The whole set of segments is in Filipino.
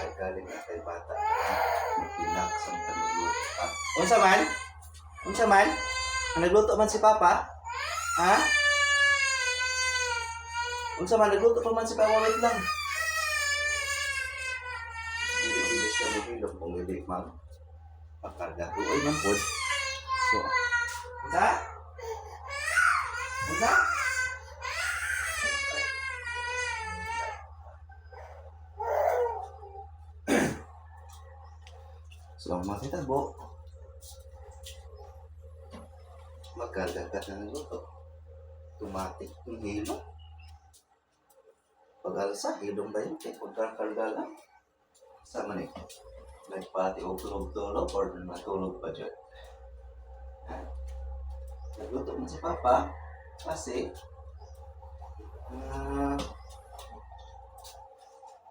kay galing na kay bata. Pinak sa magluto. Unsa man? Unsa man? Nagluto man si Papa? Ha? Unsa man nagluto pa man si Papa? Wait lang. Hindi siya mahilog kung hindi mang pagkarga. Uy man po. So, unsa? Unsa? So, matitabo. Magkarga ka na ng luto. Tumatik yung hilo. Pag-alsa, hilong ba yun? Kaya pagkakarga lang. Sama ni. Nagpati o tulog-tulog or natulog pa dyan. Nagluto mo si Papa kasi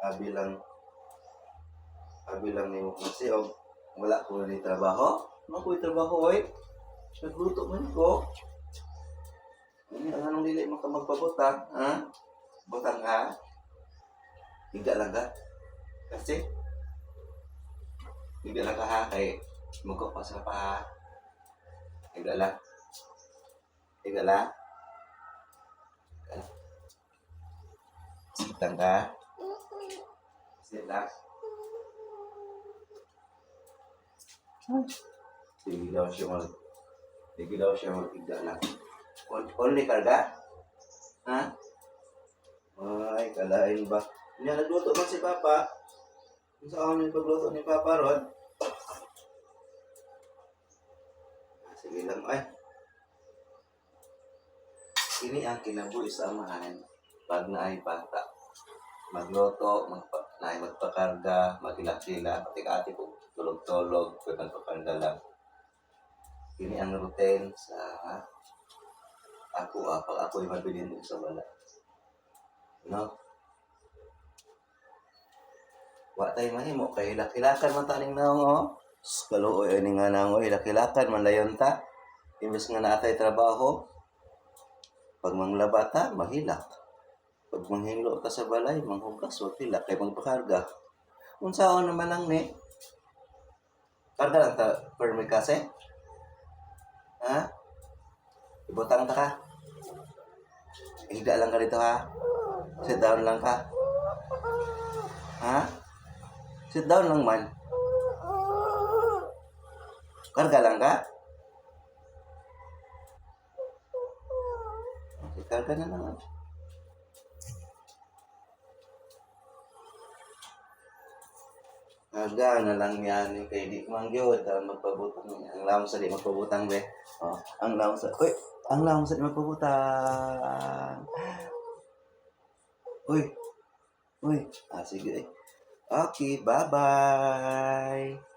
abi lang ni mo kasi wala ko na trabaho. Ano ko trabaho oy? Nagluto man ko. Anong dili mo ka magpabutang, ha? Butang ha? Higa lang ka. Kasi higa lang ka ha kay mukha pa sa pa. Higa lang. Higa lang. Sitang ka. Sit lang. Sige daw siya mag-higa lang. Only karga? Ha? Ay, kalain ba? Hindi, nagluto man si Papa. Kung saan yung pagluto ni Papa ron? Sige lang, ay. Ini ang kinabuhi sa amahan pag naay bata. Magluto, magpakarga, magilak-hilak, pati-ati po, tulog-tulog, pwede magpakarga lang. Ini ang routine sa ako, pag ako'y mabilin mo sa wala. No? Wa tayo mahimo, kay hilak-hilakan man taning naong, oh. Kaluoy, ani nga naong, hilak-hilakan man layon ta. Imbes nga naatay trabaho, pag manglaba ta, mahilak. Pag manghilo ta sa balay, manghugas, wag hilak, kay magpakarga. Unsaon naman lang ni? Karga lang ta, permi kasi? Ha? Ibutang ta ka? Higa lang ka dito ha? Sit down lang ka? Ha? Sit down lang man? Karga lang ka? Okay, karga na lang. Karga na lang yan. Kaya di mangyod. Magpabutang. Ang lamang sa di magpabutang be. Oh, ang lamang sa... Uy! Ang lamang sa di magpabutang. Uy! Uy! Sige. Okay, bye-bye!